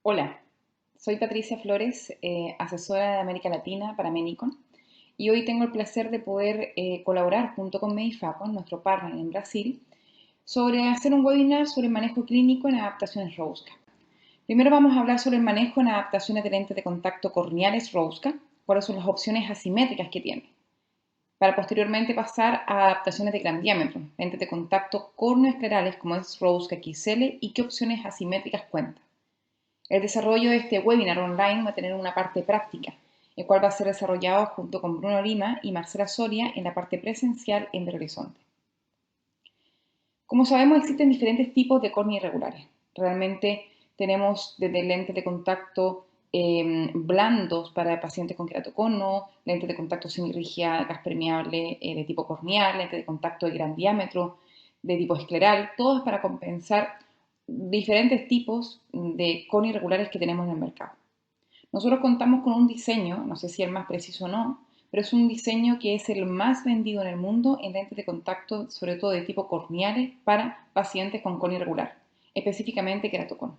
Hola, soy Patricia Flores, asesora de América Latina para Menicon, y hoy tengo el placer de poder colaborar junto con Medifacon, nuestro partner en Brasil, sobre hacer un webinar sobre manejo clínico en adaptaciones ROSCA. Primero vamos a hablar sobre el manejo en adaptaciones de lentes de contacto corneales ROSCA, cuáles son las opciones asimétricas que tiene, para posteriormente pasar a adaptaciones de gran diámetro, lentes de contacto córneo-esclerales como es ROSCA XL y qué opciones asimétricas cuenta. El desarrollo de este webinar online va a tener una parte práctica, el cual va a ser desarrollado junto con Bruno Lima y Marcela Soria en la parte presencial en Belo Horizonte. Como sabemos, existen diferentes tipos de córneas irregulares. Realmente tenemos desde lentes de contacto blandos para pacientes con queratocono, lentes de contacto semirrígida, gas permeable de tipo corneal, lentes de contacto de gran diámetro, de tipo escleral, todos para compensar diferentes tipos de córneas irregulares que tenemos en el mercado. Nosotros contamos con un diseño, no sé si el más preciso o no, pero es un diseño que es el más vendido en el mundo en lentes de contacto, sobre todo de tipo corneales, para pacientes con córnea irregular, específicamente queratocono.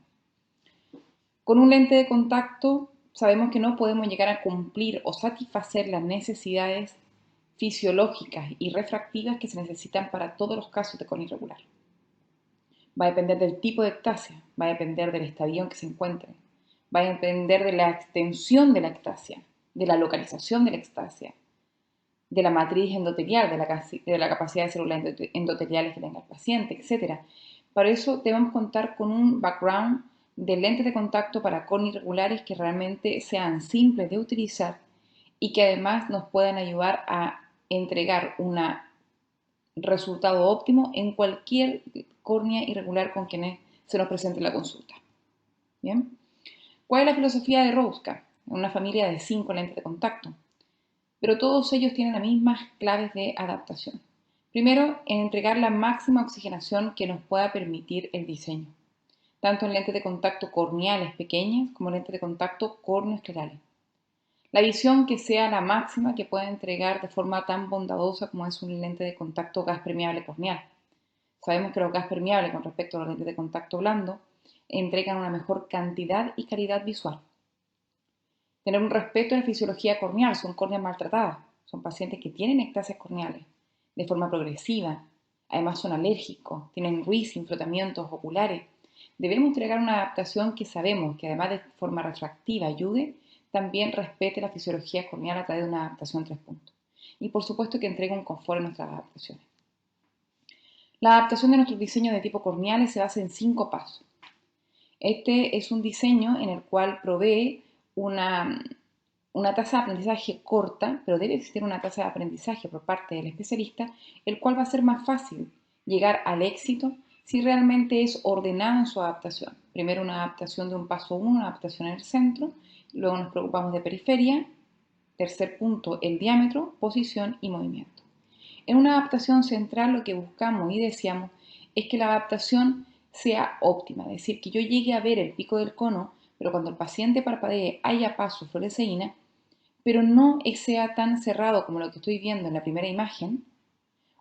Con un lente de contacto sabemos que no podemos llegar a cumplir o satisfacer las necesidades fisiológicas y refractivas que se necesitan para todos los casos de córnea irregular. Va a depender del tipo de ectasia, va a depender del estadio en que se encuentre, va a depender de la extensión de la ectasia, de la localización de la ectasia, de la matriz endotelial, de la capacidad de células endoteliales que tenga el paciente, etc. Para eso debemos contar con un background de lentes de contacto para córneas irregulares que realmente sean simples de utilizar y que además nos puedan ayudar a entregar un resultado óptimo en cualquier córnea irregular con quienes se nos presente en la consulta. ¿Bien? ¿Cuál es la filosofía de ROSCA? Una familia de 5 lentes de contacto, pero todos ellos tienen las mismas claves de adaptación. Primero, en entregar la máxima oxigenación que nos pueda permitir el diseño, tanto en lentes de contacto corneales pequeñas como lentes de contacto córneo-esclerales. La visión que sea la máxima que pueda entregar de forma tan bondadosa como es un lente de contacto gas permeable corneal. Sabemos que los gas permeables con respecto a los lentes de contacto blando entregan una mejor cantidad y calidad visual. Tener un respeto a la fisiología corneal, son córneas maltratadas, son pacientes que tienen ectasias corneales de forma progresiva, además son alérgicos, tienen RUIS, frotamientos oculares. Debemos entregar una adaptación que sabemos que además de forma refractiva ayude, también respete la fisiología corneal a través de una adaptación 3 puntos. Y por supuesto que entregue un confort en nuestras adaptaciones. La adaptación de nuestros diseños de tipo corneales se basa en 5 pasos. Este es un diseño en el cual provee una tasa de aprendizaje corta, pero debe existir una tasa de aprendizaje por parte del especialista, el cual va a ser más fácil llegar al éxito si realmente es ordenado en su adaptación. Primero una adaptación de un paso 1, una adaptación en el centro, luego nos preocupamos de periferia, tercer punto el diámetro, posición y movimiento. En una adaptación central lo que buscamos y deseamos es que la adaptación sea óptima, es decir, que yo llegue a ver el pico del cono, pero cuando el paciente parpadee haya paso fluoresceína, pero no sea tan cerrado como lo que estoy viendo en la primera imagen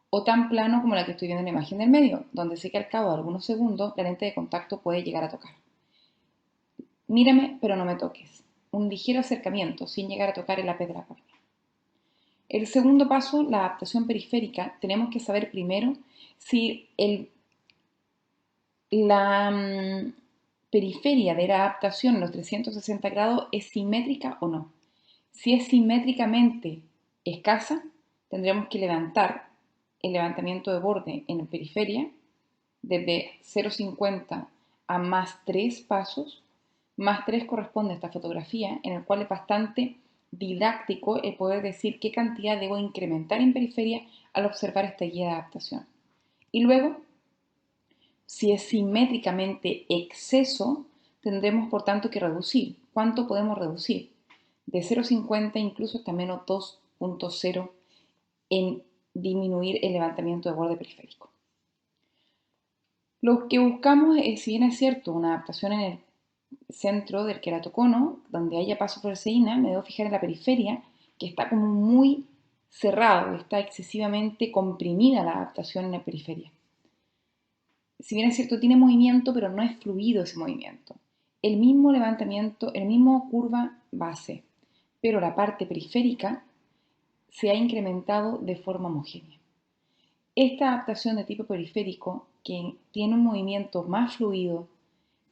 o tan plano como la que estoy viendo en la imagen del medio, donde sé que al cabo de algunos segundos la lente de contacto puede llegar a tocar. Mírame, pero no me toques. Un ligero acercamiento sin llegar a tocar el ápice de la córnea. El segundo paso, la adaptación periférica, tenemos que saber primero si la periferia de la adaptación en los 360 grados es simétrica o no. Si es simétricamente escasa, tendremos que levantar el levantamiento de borde en periferia desde 0,50 a más 3 pasos. Más 3 corresponde a esta fotografía, en el cual es bastante didáctico el poder decir qué cantidad debo incrementar en periferia al observar esta guía de adaptación. Y luego, si es simétricamente exceso, tendremos por tanto que reducir. ¿Cuánto podemos reducir? De 0,50 incluso hasta menos 2,0 en disminuir el levantamiento de borde periférico. Lo que buscamos es, si bien es cierto, una adaptación en el centro del queratocono, donde haya paso fluoresceína, me debo fijar en la periferia, que está como muy cerrado, está excesivamente comprimida la adaptación en la periferia. Si bien es cierto, tiene movimiento, pero no es fluido ese movimiento. el mismo levantamiento, el mismo curva base, pero la parte periférica se ha incrementado de forma homogénea. Esta adaptación de tipo periférico, que tiene un movimiento más fluido,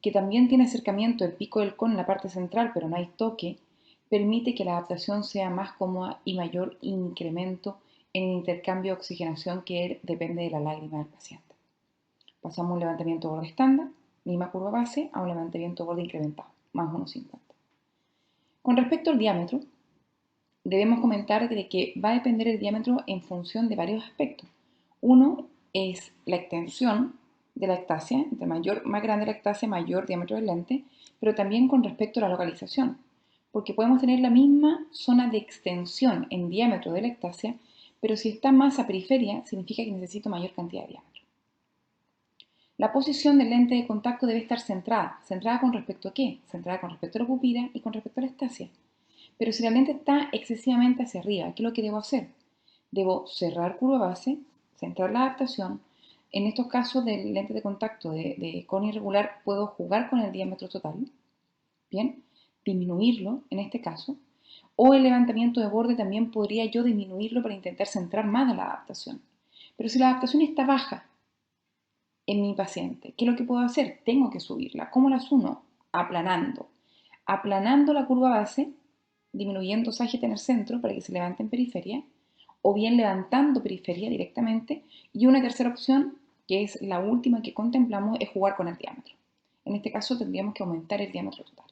que también tiene acercamiento del pico del cono en la parte central, pero no hay toque, permite que la adaptación sea más cómoda y mayor incremento en el intercambio de oxigenación que depende de la lágrima del paciente. Pasamos un levantamiento borde estándar, misma curva base, a un levantamiento borde incrementado, más 1,50. Con respecto al diámetro, debemos comentar de que va a depender el diámetro en función de varios aspectos. Uno es la extensión de la ectasia, entre más grande la ectasia, mayor diámetro del lente, pero también con respecto a la localización, porque podemos tener la misma zona de extensión en diámetro de la ectasia, pero si está más a periferia, significa que necesito mayor cantidad de diámetro. La posición del lente de contacto debe estar centrada. ¿Centrada con respecto a qué? Centrada con respecto a la pupila y con respecto a la ectasia. Pero si la lente está excesivamente hacia arriba, ¿qué es lo que debo hacer? Debo cerrar curva base, centrar la adaptación. En estos casos del lente de contacto de córnea irregular puedo jugar con el diámetro total, bien, disminuirlo en este caso, o el levantamiento de borde también podría yo disminuirlo para intentar centrar más la adaptación. Pero si la adaptación está baja en mi paciente, ¿qué es lo que puedo hacer? Tengo que subirla. ¿Cómo la subo? Aplanando. Aplanando la curva base, disminuyendo sagita en el centro para que se levante en periferia, o bien levantando periferia directamente. Y una tercera opción, que es la última que contemplamos, es jugar con el diámetro. En este caso tendríamos que aumentar el diámetro total.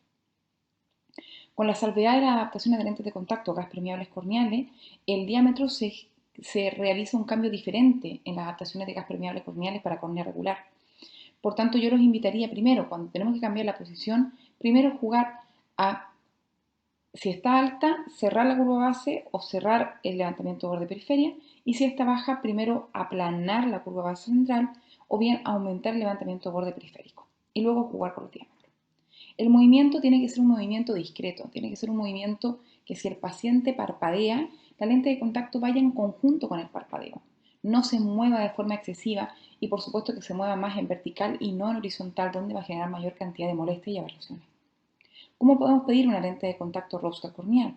Con la salvedad de las adaptaciones de lentes de contacto gas permeables corneales, el diámetro se realiza un cambio diferente en las adaptaciones de gas permeables corneales para córnea regular. Por tanto, yo los invitaría primero, cuando tenemos que cambiar la posición, primero jugar a, si está alta, cerrar la curva base o cerrar el levantamiento borde periferia, y si está baja, primero aplanar la curva base central o bien aumentar el levantamiento borde periférico y luego jugar con los diámetros. El movimiento tiene que ser un movimiento discreto, tiene que ser un movimiento que si el paciente parpadea, la lente de contacto vaya en conjunto con el parpadeo, no se mueva de forma excesiva y por supuesto que se mueva más en vertical y no en horizontal, donde va a generar mayor cantidad de molestias y aberraciones. ¿Cómo podemos pedir una lente de contacto Rosca corneal?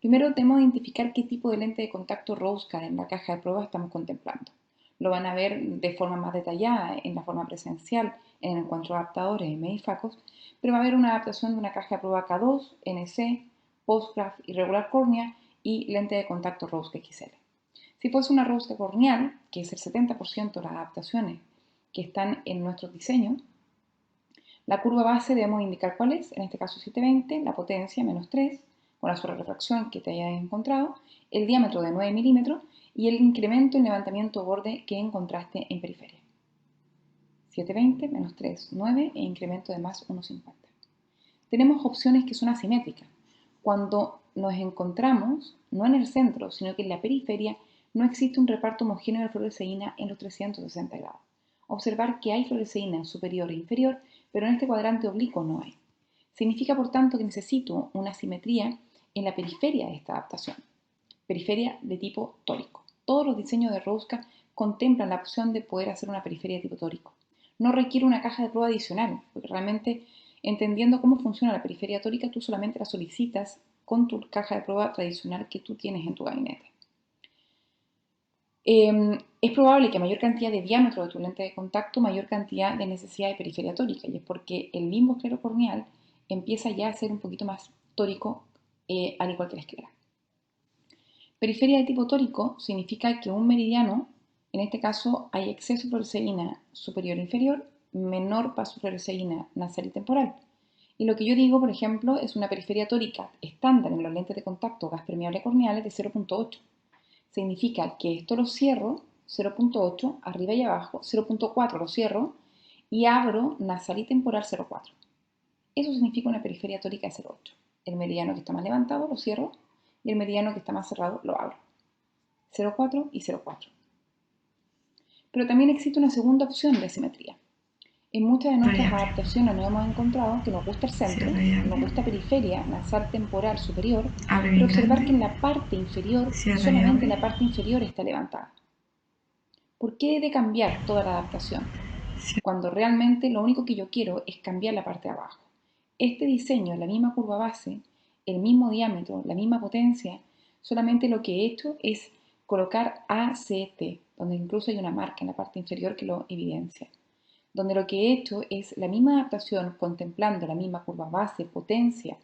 Primero tenemos que identificar qué tipo de lente de contacto Rosca en la caja de prueba estamos contemplando. Lo van a ver de forma más detallada en la forma presencial en el encuentro de adaptadores en Medifacos, pero va a haber una adaptación de una caja de prueba K2, NC, Postgraph, irregular córnea y lente de contacto Rosca XL. Si fuese una Rosca corneal, que es el 70% de las adaptaciones que están en nuestros diseños, la curva base debemos indicar cuál es, en este caso 720, la potencia menos 3, con la refracción que te hayas encontrado, el diámetro de 9 milímetros y el incremento en levantamiento borde que encontraste en periferia. 720 menos 3, 9 e incremento de más 1,50. Tenemos opciones que son asimétricas. Cuando nos encontramos, no en el centro, sino que en la periferia, no existe un reparto homogéneo de fluoresceína en los 360 grados. Observar que hay fluoresceína superior e inferior, pero en este cuadrante oblicuo no hay. Significa, por tanto, que necesito una simetría en la periferia de esta adaptación. Periferia de tipo tórico. Todos los diseños de Rosca contemplan la opción de poder hacer una periferia de tipo tórico. No requiere una caja de prueba adicional, porque realmente entendiendo cómo funciona la periferia tórica, tú solamente la solicitas con tu caja de prueba tradicional que tú tienes en tu gabinete. Es probable que a mayor cantidad de diámetro de tu lente de contacto, mayor cantidad de necesidad de periferia tórica, y es porque el limbo esclerocorneal empieza ya a ser un poquito más tórico, al igual que la esclera. Periferia de tipo tórico significa que un meridiano, en este caso hay exceso de fluoresceína superior e inferior, menor vasofluoresceína nasal y temporal. Y lo que yo digo, por ejemplo, es una periferia tórica estándar en los lentes de contacto gas permeable corneales de 0,8. Significa que esto lo cierro, 0,8, arriba y abajo, 0,4 lo cierro y abro nasal y temporal 0,4. Eso significa una periferia tórica de 0,8. El meridiano que está más levantado lo cierro y el meridiano que está más cerrado lo abro. 0,4 y 0,4. Pero también existe una segunda opción de simetría. En muchas de nuestras adaptaciones nos hemos encontrado que nos gusta el centro, nos gusta periferia, nasal temporal superior, pero observar que en la parte inferior, solamente la parte inferior está levantada. ¿Por qué he de cambiar toda la adaptación? Cuando realmente lo único que yo quiero es cambiar la parte de abajo. Este diseño, la misma curva base, el mismo diámetro, la misma potencia, solamente lo que he hecho es colocar ACT, donde incluso hay una marca en la parte inferior que lo evidencia. Donde lo que he hecho es la misma adaptación contemplando la misma curva base, potencia,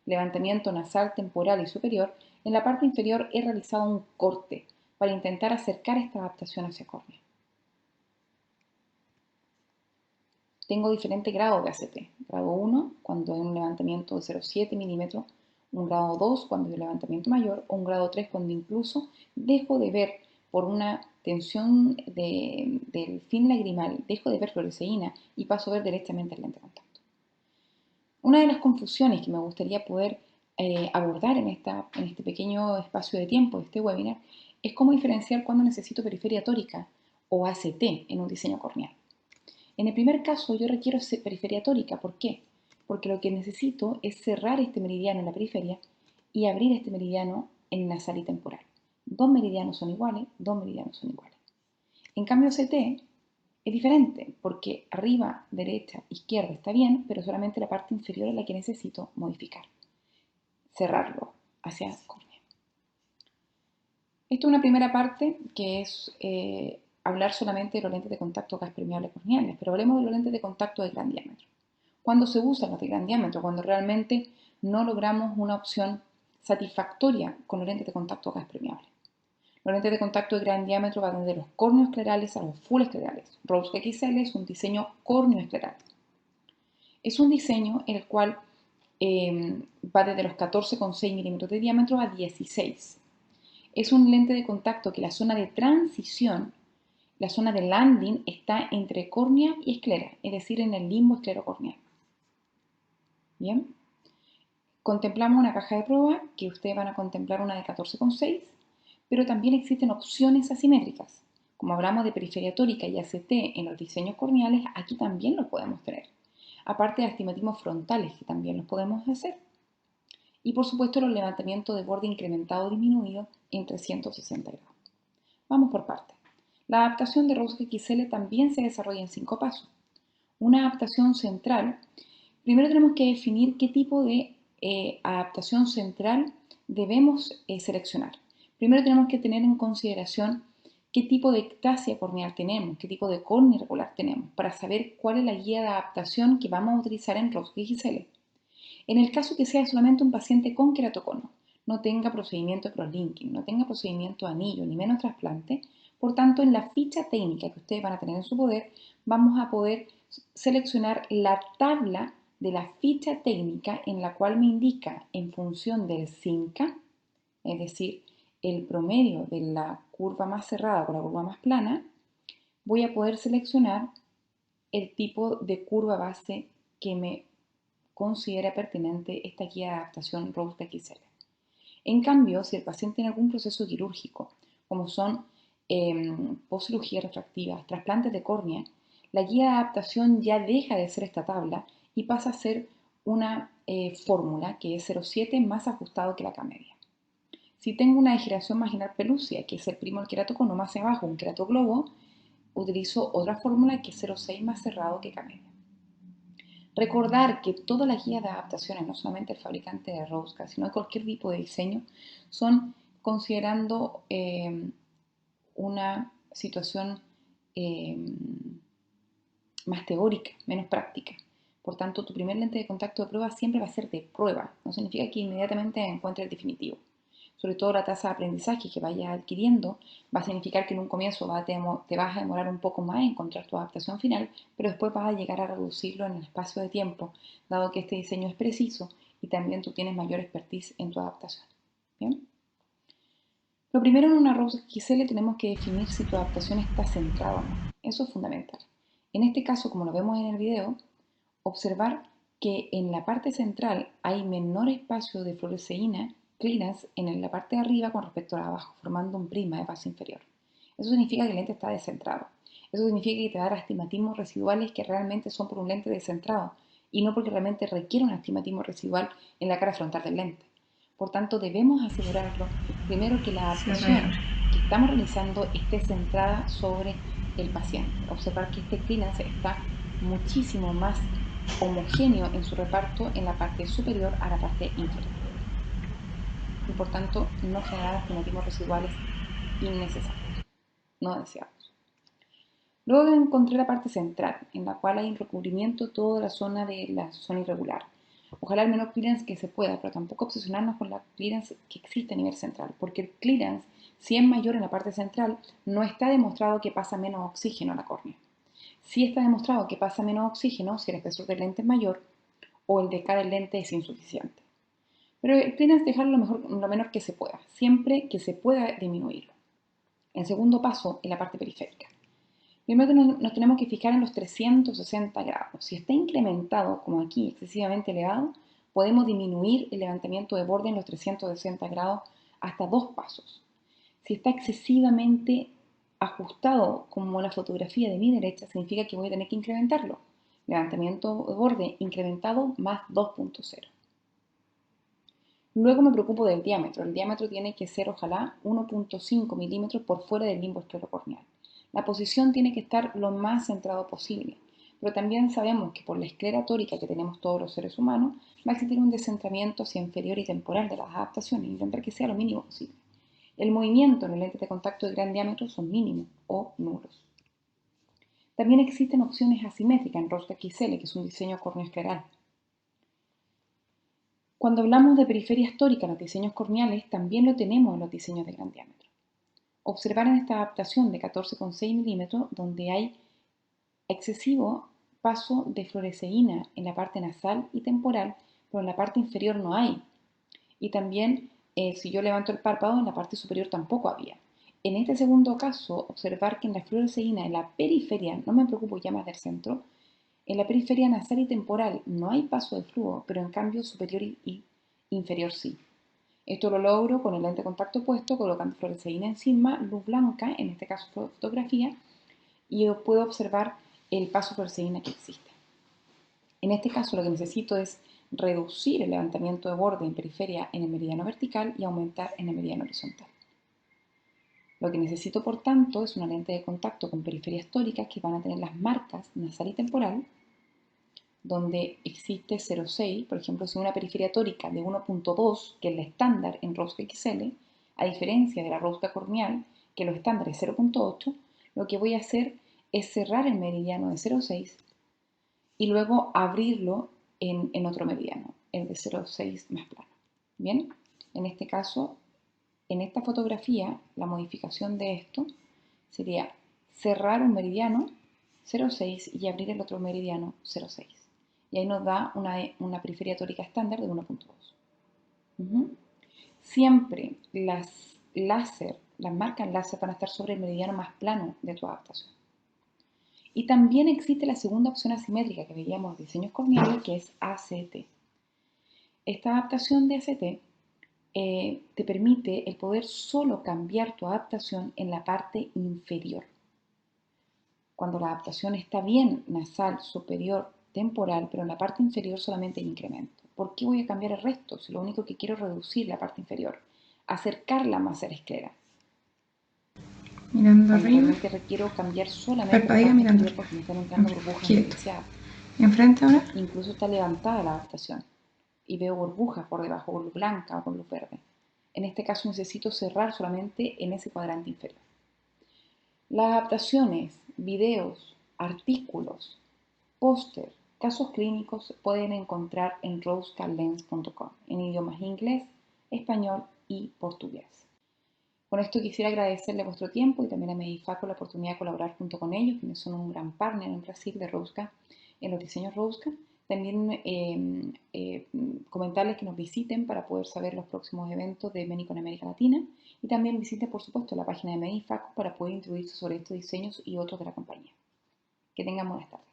levantamiento nasal, temporal y superior. En la parte inferior he realizado un corte para intentar acercar esta adaptación hacia córnea. Tengo diferentes grados de ACT. Grado 1, cuando hay un levantamiento de 0,7 milímetros, un grado 2, cuando hay un levantamiento mayor, o un grado 3, cuando incluso dejo de ver por una tensión del fin lagrimal, dejo de ver fluoresceína y paso a ver directamente el lente de contacto. Una de las confusiones que me gustaría poder abordar en este pequeño espacio de tiempo de este webinar es cómo diferenciar cuando necesito periferia tórica o ACT en un diseño corneal. En el primer caso yo requiero periferia tórica. ¿Por qué? Porque lo que necesito es cerrar este meridiano en la periferia y abrir este meridiano en nasal y temporal. Dos meridianos son iguales, dos meridianos son iguales. En cambio CT es diferente porque arriba, derecha, izquierda está bien, pero solamente la parte inferior es la que necesito modificar. Cerrarlo hacia córnea. Esto es una primera parte que es hablar solamente de los lentes de contacto gas permeable corneales, pero hablemos de los lentes de contacto de gran diámetro. ¿Cuándo se usan los de gran diámetro? Cuando realmente no logramos una opción satisfactoria con los lentes de contacto gas permeable. Los lentes de contacto de gran diámetro van desde los córneo-esclerales a los full-esclerales. Rose XL es un diseño córneo-escleral. Es un diseño en el cual va desde los 14,6 milímetros de diámetro a 16. Es un lente de contacto que la zona de transición, la zona de landing, está entre córnea y esclera, es decir, en el limbo esclerocorneal. Bien, contemplamos una caja de prueba que ustedes van a contemplar una de 14,6, pero también existen opciones asimétricas. Como hablamos de periferia tórica y ACT en los diseños corneales, aquí también lo podemos tener. Aparte de astigmatismos frontales, que también los podemos hacer. Y por supuesto los levantamientos de borde incrementado o disminuido en 360 grados. Vamos por partes. La adaptación de Rose XL también se desarrolla en 5 pasos. Una adaptación central. Primero tenemos que definir qué tipo de adaptación central debemos seleccionar. Primero tenemos que tener en consideración qué tipo de ectasia corneal tenemos, qué tipo de córnea irregular tenemos, para saber cuál es la guía de adaptación que vamos a utilizar en Rose XL. En el caso que sea solamente un paciente con queratocono, no tenga procedimiento de crosslinking, no tenga procedimiento de anillo, ni menos trasplante, por tanto, en la ficha técnica que ustedes van a tener en su poder, vamos a poder seleccionar la tabla de la ficha técnica en la cual me indica en función del CINCA, es decir, el promedio de la curva más cerrada con la curva más plana, voy a poder seleccionar el tipo de curva base que me considera pertinente esta guía de adaptación Rose XL. En cambio, si el paciente tiene algún proceso quirúrgico, como son postcirugías refractivas, trasplantes de córnea, la guía de adaptación ya deja de ser esta tabla y pasa a ser una fórmula que es 0,7 más ajustado que la K-media. Si tengo una degeneración marginal pelúcida, que es el primo del queratocono más hacia abajo, un queratoglobo, utilizo otra fórmula que es 0,6 más cerrado que K-media. Recordar que todas las guías de adaptaciones, no solamente el fabricante de rosca, sino de cualquier tipo de diseño, son considerando una situación más teórica, menos práctica. Por tanto, tu primer lente de contacto de prueba siempre va a ser de prueba. No significa que inmediatamente encuentres el definitivo. Sobre todo la tasa de aprendizaje que vayas adquiriendo va a significar que en un comienzo te vas a demorar un poco más en encontrar tu adaptación final, pero después vas a llegar a reducirlo en el espacio de tiempo, dado que este diseño es preciso y también tú tienes mayor expertise en tu adaptación. ¿Bien? Lo primero en una Rose XL tenemos que definir si tu adaptación está centrada o no. Eso es fundamental. En este caso, como lo vemos en el video, observar que en la parte central hay menor espacio de fluoresceína clearance en la parte de arriba con respecto a la de abajo, formando un prisma de paso inferior. Eso significa que el lente está descentrado. Eso significa que te da astigmatismos residuales que realmente son por un lente descentrado y no porque realmente requiere un astigmatismo residual en la cara frontal del lente. Por tanto, debemos asegurarlo primero que la adaptación que estamos realizando esté centrada sobre el paciente. Observar que este clearance está muchísimo más homogéneo en su reparto en la parte superior a la parte inferior y por tanto no generar fenotimos residuales innecesarios, no deseados. Luego encontré la parte central, en la cual hay un recubrimiento toda la zona de la zona irregular. Ojalá el menor clearance que se pueda, pero tampoco obsesionarnos con la clearance que existe a nivel central, porque el clearance, si es mayor en la parte central, no está demostrado que pasa menos oxígeno a la córnea. Sí está demostrado que pasa menos oxígeno si el espesor del lente es mayor o el de cada lente es insuficiente. Pero el clearance dejarlo lo menor que se pueda, siempre que se pueda disminuirlo. El segundo paso es la parte periférica. Primero nos tenemos que fijar en los 360 grados. Si está incrementado, como aquí, excesivamente elevado, podemos disminuir el levantamiento de borde en los 360 grados hasta 2 pasos. Si está excesivamente ajustado, como la fotografía de mi derecha, significa que voy a tener que incrementarlo. Levantamiento de borde incrementado más 2.0. Luego me preocupo del diámetro. El diámetro tiene que ser, ojalá, 1.5 milímetros por fuera del limbo esclerocorneal. La posición tiene que estar lo más centrado posible, pero también sabemos que por la esclera tórica que tenemos todos los seres humanos, va a existir un descentramiento hacia inferior y temporal de las adaptaciones, y intentar que sea lo mínimo posible. El movimiento en los lentes de contacto de gran diámetro son mínimos o nulos. También existen opciones asimétricas en Rosca XL, que es un diseño corneoescleral. Cuando hablamos de periferia histórica en los diseños corneales, también lo tenemos en los diseños de gran diámetro. Observar en esta adaptación de 14,6 milímetros, donde hay excesivo paso de fluoresceína en la parte nasal y temporal, pero en la parte inferior no hay. Y también, si yo levanto el párpado, en la parte superior tampoco había. En este segundo caso, observar que en la fluoresceína, en la periferia, no me preocupo ya más del centro, en la periferia nasal y temporal no hay paso de flujo, pero en cambio superior y inferior sí. Esto lo logro con el lente de contacto puesto, colocando fluoresceína encima, luz blanca, en este caso fotografía, y yo puedo observar el paso fluoresceína que existe. En este caso lo que necesito es reducir el levantamiento de borde en periferia en el meridiano vertical y aumentar en el meridiano horizontal. Lo que necesito, por tanto, es una lente de contacto con periferias tóricas que van a tener las marcas nasal y temporal, donde existe 0,6, por ejemplo, si una periferia tórica de 1.2, que es la estándar en rosca XL, a diferencia de la rosca corneal, que lo estándar es 0.8, lo que voy a hacer es cerrar el meridiano de 0,6 y luego abrirlo en otro meridiano, el de 0,6 más plano. Bien, en este caso, en esta fotografía, la modificación de esto sería cerrar un meridiano 0,6 y abrir el otro meridiano 0,6. Y ahí nos da una periferia tórica estándar de 1.2. Siempre las marcas láser van a estar sobre el meridiano más plano de tu adaptación. Y también existe la segunda opción asimétrica que veíamos en diseños corneales, que es ACT. Esta adaptación de ACT te permite el poder solo cambiar tu adaptación en la parte inferior. Cuando la adaptación está bien, nasal, superior, temporal, pero en la parte inferior solamente hay incremento. ¿Por qué voy a cambiar el resto si lo único que quiero es reducir la parte inferior? Acercarla más a la esclera. Mirando Cuando arriba, realmente requiero cambiar solamente la parpadea parte mirando inferior arriba. porque me están entrando burbujas Quieto. indesiadas. Enfrente ahora. Incluso está levantada la adaptación y veo burbujas por debajo con luz blanca o con luz verde. En este caso necesito cerrar solamente en ese cuadrante inferior. Las adaptaciones, videos, artículos, póster, casos clínicos se pueden encontrar en rosecalens.com en idiomas inglés, español y portugués. Con esto quisiera agradecerle vuestro tiempo y también a Medifaco la oportunidad de colaborar junto con ellos, quienes son un gran partner en Brasil de Rosca, en los diseños Rosca. También comentarles que nos visiten para poder saber los próximos eventos de Ménico en América Latina y también visiten, por supuesto, la página de Medifaco para poder instruirse sobre estos diseños y otros de la compañía. Que tengan buenas tardes.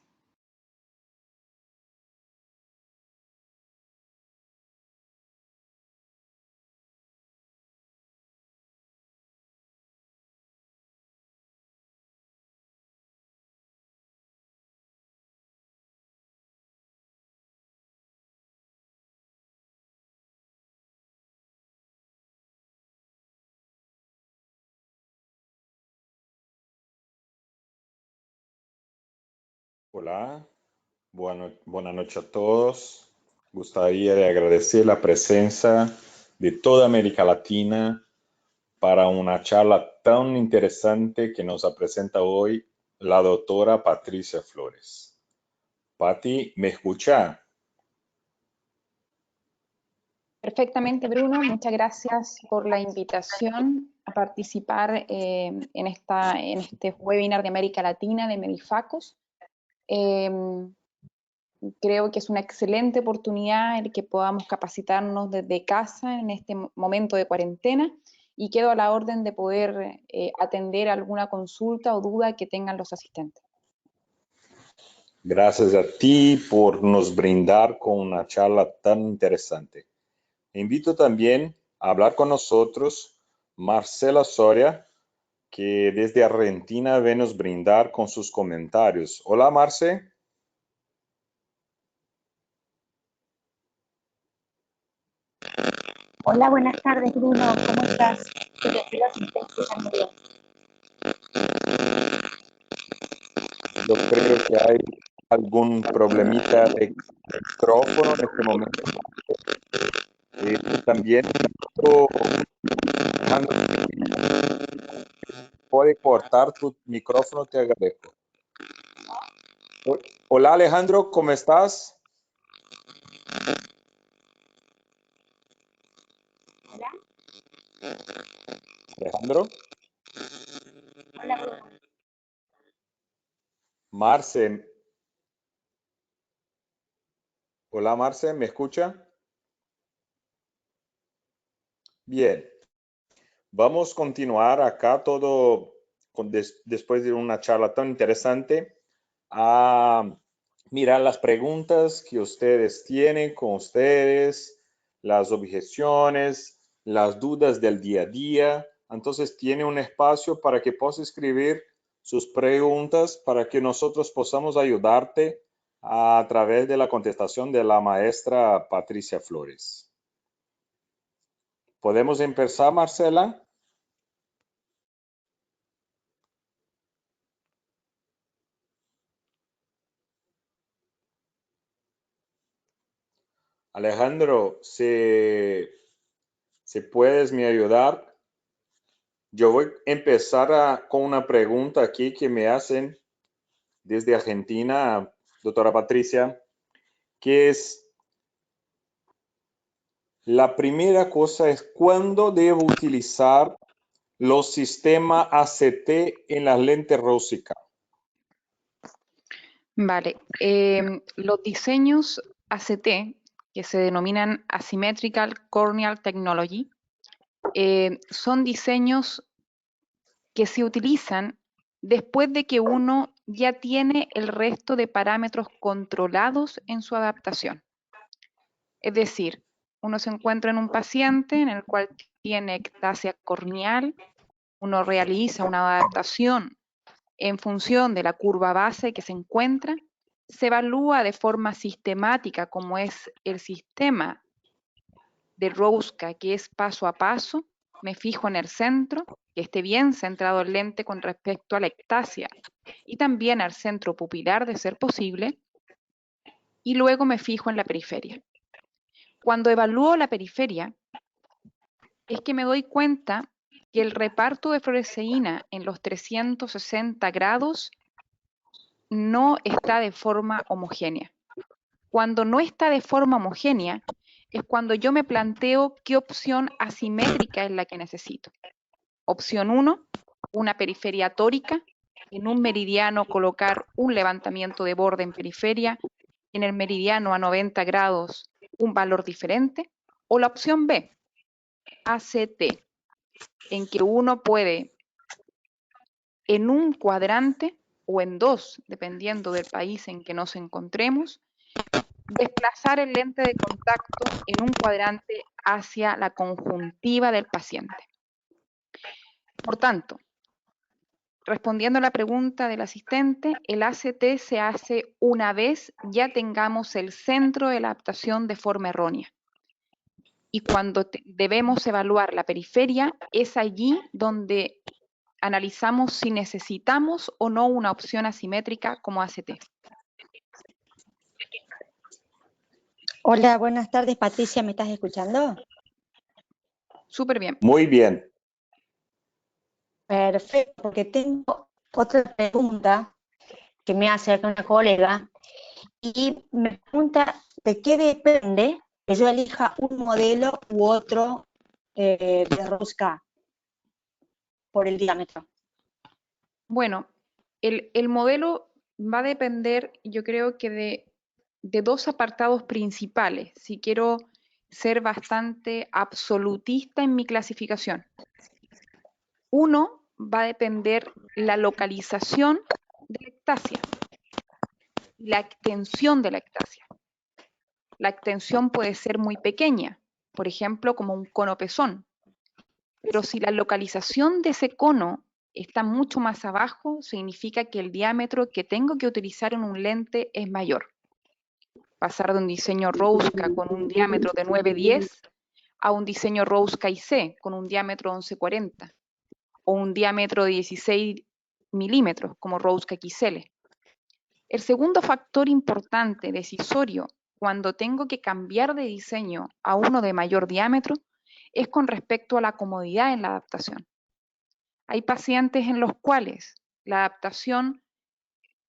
Hola, Buenas noches a todos. Gustaría de agradecer la presencia de toda América Latina para una charla tan interesante que nos presenta hoy la doctora Patricia Flores. Pati, ¿me escucha? Perfectamente, Bruno. Muchas gracias por la invitación a participar en este webinar de América Latina de Medifacos. Creo que es una excelente oportunidad el que podamos capacitarnos desde casa en este momento de cuarentena y quedo a la orden de poder atender alguna consulta o duda que tengan los asistentes. Gracias a ti por nos brindar con una charla tan interesante. Invito también a hablar con nosotros Marcela Soria, que desde Argentina ve nos brindar con sus comentarios. Hola, Marce. Hola, buenas tardes, Bruno. ¿Cómo estás? Te pido asistencia al medio. Yo creo que hay algún problemita de micrófono en este momento. También Alejandro, puede cortar tu micrófono, te agradezco. Hola, Alejandro, ¿cómo estás? Hola. Alejandro. Hola, Bruno. Marce. Hola, Marce, ¿me escucha? Bien. Vamos a continuar acá todo después de una charla tan interesante a mirar las preguntas que ustedes tienen con ustedes, las objeciones, las dudas del día a día. Entonces tiene un espacio para que puedas escribir sus preguntas para que nosotros podamos ayudarte a través de la contestación de la maestra Patricia Flores. ¿Podemos empezar, Marcela? Alejandro, si puedes me ayudar, yo voy a empezar con una pregunta aquí que me hacen desde Argentina, doctora Patricia, que es, la primera cosa es, ¿cuándo debo utilizar los sistemas ACT en las lentes rósicas? Vale, los diseños ACT, que se denominan Asymmetrical Corneal Technology, son diseños que se utilizan después de que uno ya tiene el resto de parámetros controlados en su adaptación. Es decir, uno se encuentra en un paciente en el cual tiene ectasia corneal, uno realiza una adaptación en función de la curva base que se encuentra, se evalúa de forma sistemática como es el sistema de Rosca, que es paso a paso, me fijo en el centro, que esté bien centrado el lente con respecto a la ectasia y también al centro pupilar de ser posible, y luego me fijo en la periferia. Cuando evalúo la periferia, es que me doy cuenta que el reparto de fluoresceína en los 360 grados no está de forma homogénea. Cuando no está de forma homogénea, es cuando yo me planteo qué opción asimétrica es la que necesito. Opción 1, una periferia tórica, en un meridiano colocar un levantamiento de borde en periferia, en el meridiano a 90 grados un valor diferente, o la opción B, ACT, en que uno puede en un cuadrante o en dos, dependiendo del país en que nos encontremos, desplazar el lente de contacto en un cuadrante hacia la conjuntiva del paciente. Por tanto, respondiendo a la pregunta del asistente, el ACT se hace una vez ya tengamos el centro de la adaptación de forma errónea. Y cuando debemos evaluar la periferia, es allí donde analizamos si necesitamos o no una opción asimétrica como ACT. Hola, buenas tardes, Patricia, ¿me estás escuchando? Súper bien. Muy bien. Perfecto, porque tengo otra pregunta que me hace acá una colega y me pregunta de qué depende que yo elija un modelo u otro de rosca por el diámetro. Bueno, el modelo va a depender, yo creo que de dos apartados principales, si quiero ser bastante absolutista en mi clasificación. Uno, va a depender la localización de la ectasia y la extensión de la ectasia. La extensión puede ser muy pequeña, por ejemplo, como un cono pezón, pero si la localización de ese cono está mucho más abajo, significa que el diámetro que tengo que utilizar en un lente es mayor. Pasar de un diseño Rosca con un diámetro de 9-10 a un diseño Rosca IC con un diámetro 11-40 o un diámetro de 16 milímetros como Rosca XL. El segundo factor importante decisorio cuando tengo que cambiar de diseño a uno de mayor diámetro es con respecto a la comodidad en la adaptación. Hay pacientes en los cuales la adaptación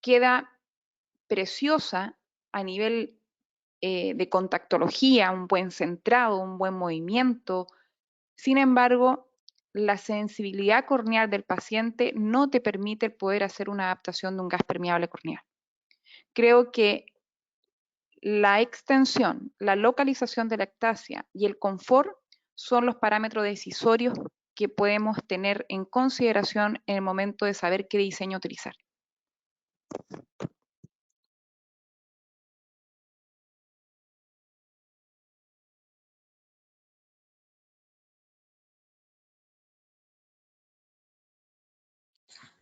queda preciosa a nivel de contactología, un buen centrado, un buen movimiento. Sin embargo, la sensibilidad corneal del paciente no te permite poder hacer una adaptación de un gas permeable corneal. Creo que la extensión, la localización de la ectasia y el confort son los parámetros decisorios que podemos tener en consideración en el momento de saber qué diseño utilizar.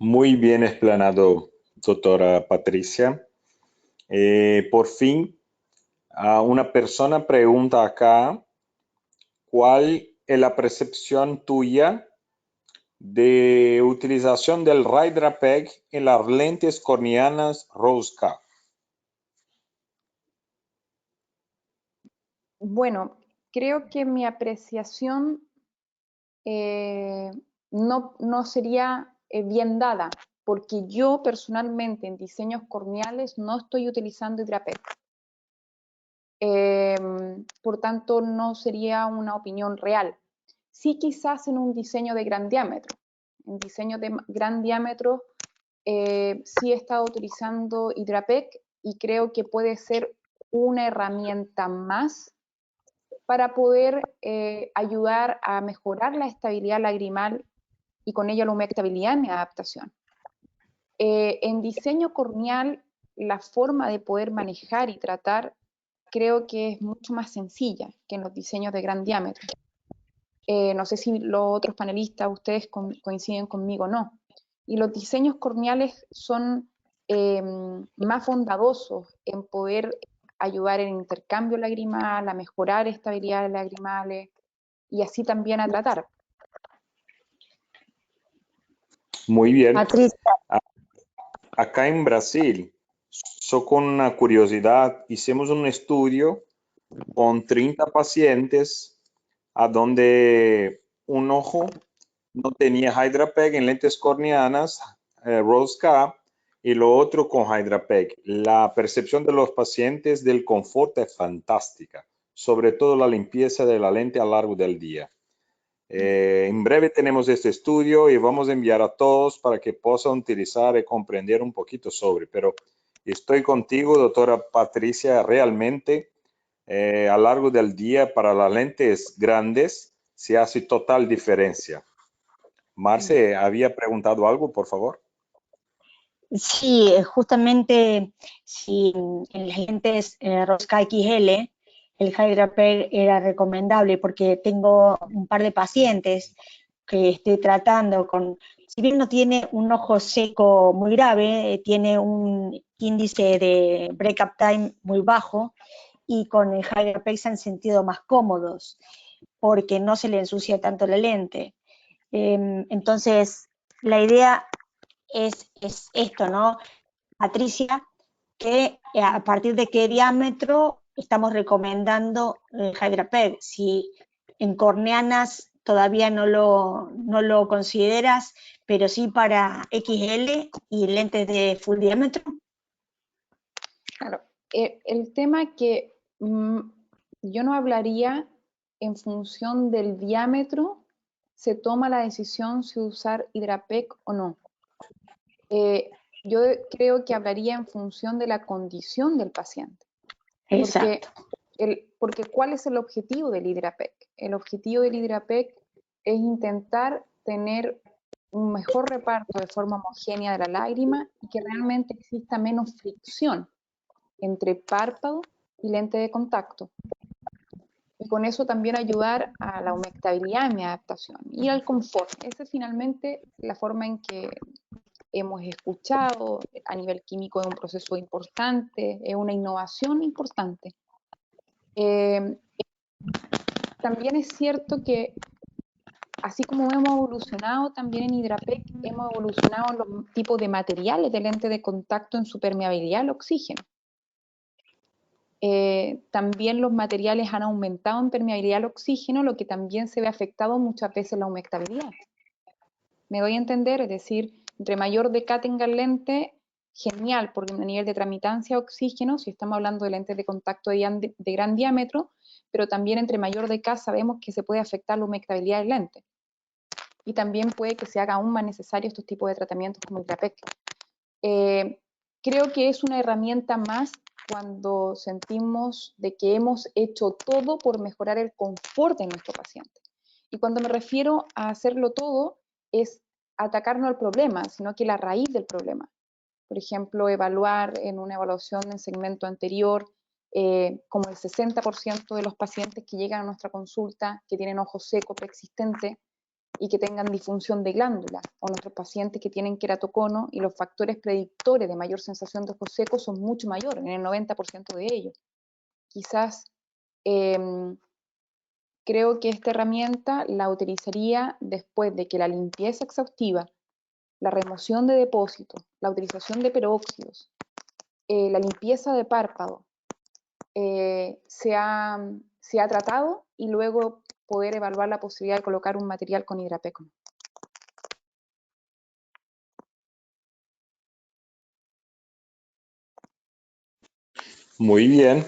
Muy bien explanado, doctora Patricia. Por fin, una persona pregunta acá, ¿cuál es la percepción tuya de utilización del Hydrapeg en las lentes corneanas Rosca? Bueno, creo que mi apreciación no sería bien dada, porque yo personalmente en diseños corneales no estoy utilizando Hydrapeg. Por tanto, no sería una opinión real. Sí, quizás en un diseño de gran diámetro. En diseño de gran diámetro sí he estado utilizando Hydrapeg y creo que puede ser una herramienta más para poder ayudar a mejorar la estabilidad lagrimal y con ello la humectabilidad en mi adaptación. En diseño corneal, la forma de poder manejar y tratar creo que es mucho más sencilla que en los diseños de gran diámetro. No sé si los otros panelistas, ustedes coinciden conmigo o no. Y los diseños corneales son más bondadosos en poder ayudar en intercambio lagrimal, a mejorar estabilidades lagrimales y así también a tratar. Muy bien. Patricia, Acá en Brasil, con una curiosidad, hicimos un estudio con 30 pacientes a donde un ojo no tenía Hydrapeg en lentes corneanas, Rose-K, y lo otro con Hydrapeg. La percepción de los pacientes del confort es fantástica, sobre todo la limpieza de la lente a lo largo del día. En breve tenemos este estudio y vamos a enviar a todos para que puedan utilizar y comprender un poquito sobre, pero estoy contigo, doctora Patricia, realmente a lo largo del día para las lentes grandes se hace total diferencia. Marce, ¿había preguntado algo, por favor? sí, justamente si en las lentes Rosca XL el Hydrapeg era recomendable porque tengo un par de pacientes que estoy tratando con, si bien no tiene un ojo seco muy grave, tiene un índice de break-up time muy bajo y con el Hydrapeg se han sentido más cómodos porque no se le ensucia tanto la lente. Entonces, la idea es esto, ¿no? Patricia, que a partir de qué diámetro estamos recomendando el Hydrapeg. Si en corneanas todavía no lo consideras, pero sí para XL y lentes de full diámetro. Claro, el tema que yo no hablaría en función del diámetro, se toma la decisión si usar Hydrapeg o no. Yo creo que hablaría en función de la condición del paciente. Exacto. Porque ¿cuál es el objetivo del Hydrapeg? El objetivo del Hydrapeg es intentar tener un mejor reparto de forma homogénea de la lágrima y que realmente exista menos fricción entre párpado y lente de contacto. Y con eso también ayudar a la humectabilidad en mi adaptación y al confort. Esa es finalmente la forma en que hemos escuchado a nivel químico, de un proceso importante, es una innovación importante. También es cierto que así como hemos evolucionado también en Hydrapeg, hemos evolucionado en los tipos de materiales de lente de contacto en su permeabilidad al oxígeno. También los materiales han aumentado en permeabilidad al oxígeno, lo que también se ve afectado muchas veces en la humectabilidad. Me doy a entender, es decir, entre mayor DK tenga el lente, genial, porque a nivel de tramitancia de oxígeno, si estamos hablando de lentes de contacto de gran diámetro, pero también entre mayor DK sabemos que se puede afectar la humectabilidad del lente. Y también puede que se haga aún más necesario estos tipos de tratamientos como el Hydrapeg. Creo que es una herramienta más cuando sentimos de que hemos hecho todo por mejorar el confort de nuestro paciente. Y cuando me refiero a hacerlo todo, es atacar no al problema, sino que la raíz del problema. Por ejemplo, evaluar en una evaluación en segmento anterior, como el 60% de los pacientes que llegan a nuestra consulta que tienen ojo seco preexistente y que tengan disfunción de glándula, o nuestros pacientes que tienen queratocono y los factores predictores de mayor sensación de ojos secos son mucho mayores, en el 90% de ellos. Quizás creo que esta herramienta la utilizaría después de que la limpieza exhaustiva, la remoción de depósitos, la utilización de peróxidos, la limpieza de párpado, se ha tratado y luego poder evaluar la posibilidad de colocar un material con Hydrapeg. Muy bien.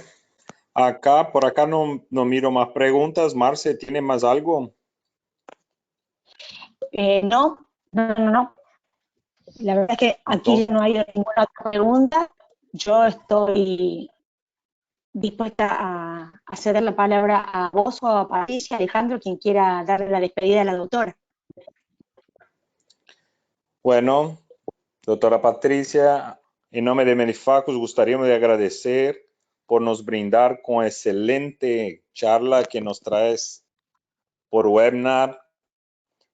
Por acá no miro más preguntas. Marce, ¿tiene más algo? No. La verdad es que aquí no hay ninguna otra pregunta. Yo estoy dispuesta a ceder la palabra a vos o a Patricia, Alejandro, quien quiera darle la despedida a la doctora. Bueno, doctora Patricia, en nombre de Medifacus, gustaríamos de agradecer por nos brindar con excelente charla que nos traes por webinar.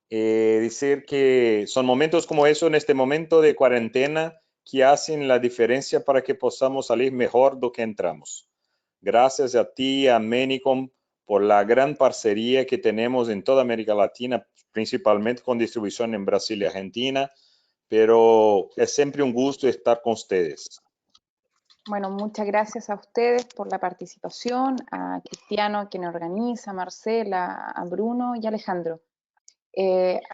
Decir que son momentos como eso en este momento de cuarentena que hacen la diferencia para que podamos salir mejor de lo que entramos. Gracias a ti, a Menicom, por la gran parcería que tenemos en toda América Latina, principalmente con distribución en Brasil y Argentina, pero es siempre un gusto estar con ustedes. Bueno, muchas gracias a ustedes por la participación, a Cristiano, quien organiza, a Marcela, a Bruno y a Alejandro.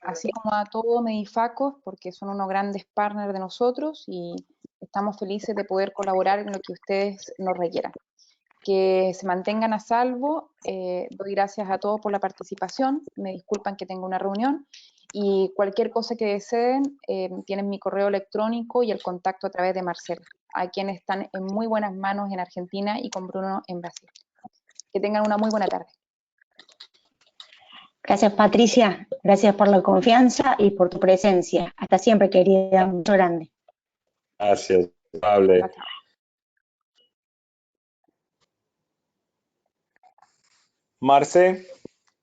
Así como a todo Medifacus, porque son unos grandes partners de nosotros y estamos felices de poder colaborar en lo que ustedes nos requieran. Que se mantengan a salvo, doy gracias a todos por la participación, me disculpan que tengo una reunión y cualquier cosa que deseen, tienen mi correo electrónico y el contacto a través de Marcela, a quienes están en muy buenas manos en Argentina y con Bruno en Brasil. Que tengan una muy buena tarde. Gracias, Patricia. Gracias por la confianza y por tu presencia. Hasta siempre, querida. Mucho grande. Gracias, amable. Chao. Marce,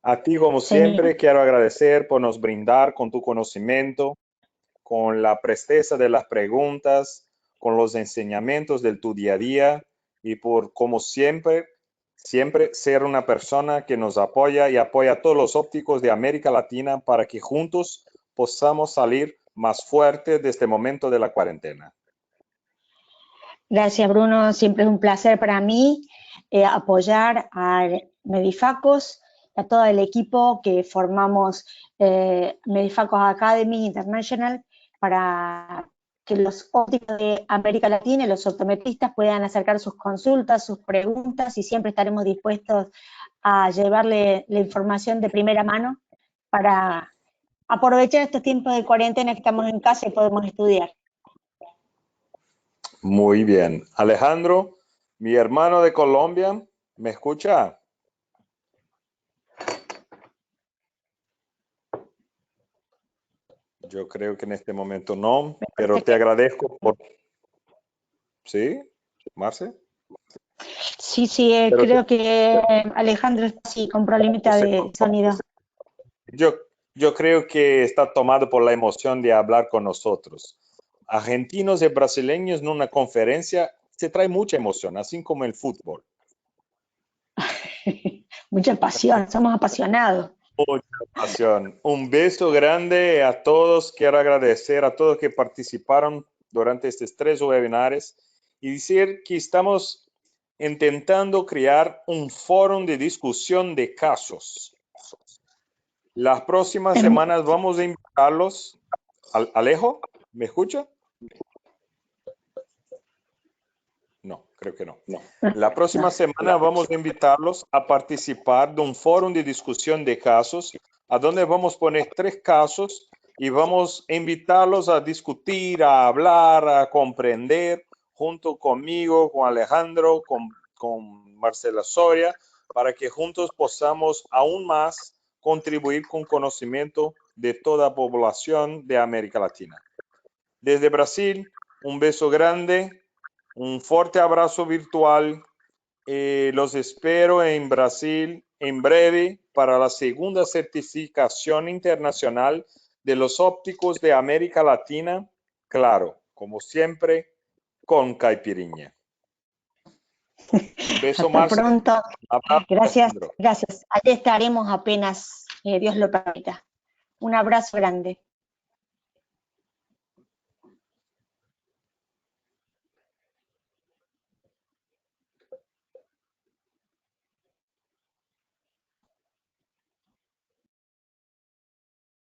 a ti como siempre quiero agradecer por nos brindar con tu conocimiento, con la presteza de las preguntas, con los enseñamientos de tu día a día y por como siempre ser una persona que nos apoya y apoya a todos los ópticos de América Latina para que juntos podamos salir más fuertes de este momento de la cuarentena. Gracias, Bruno. Siempre es un placer para mí apoyar a Medifacos, a todo el equipo que formamos Medifacos Academy International, para que los ópticos de América Latina y los optometristas puedan acercar sus consultas, sus preguntas, y siempre estaremos dispuestos a llevarle la información de primera mano para aprovechar estos tiempos de cuarentena que estamos en casa y podemos estudiar. Muy bien. Alejandro, mi hermano de Colombia, ¿me escucha? Yo creo que en este momento no, pero te agradezco por... ¿Sí, Marce? Sí, creo que Alejandro está así, con problemita de sonido. Yo creo que está tomado por la emoción de hablar con nosotros. Argentinos y brasileños en una conferencia se trae mucha emoción, así como el fútbol. Mucha pasión, somos apasionados. Mucha pasión. Un beso grande a todos. Quiero agradecer a todos que participaron durante estos 3 webinars y decir que estamos intentando crear un foro de discusión de casos. Las próximas semanas vamos a invitarlos. Alejo, ¿me escucha? No, creo que no. La próxima semana vamos a invitarlos a participar de un foro de discusión de casos, a donde vamos a poner 3 casos y vamos a invitarlos a discutir, a hablar, a comprender, junto conmigo, con Alejandro, con Marcela Soria, para que juntos podamos aún más contribuir con conocimiento de toda la población de América Latina. Desde Brasil, un beso grande. Un fuerte abrazo virtual. Los espero en Brasil en breve para la segunda certificación internacional de los ópticos de América Latina. Claro, como siempre, con caipirinha. Un beso más. Hasta pronto. Gracias, Alejandro. gracias. Allí estaremos apenas Dios lo permita. Un abrazo grande.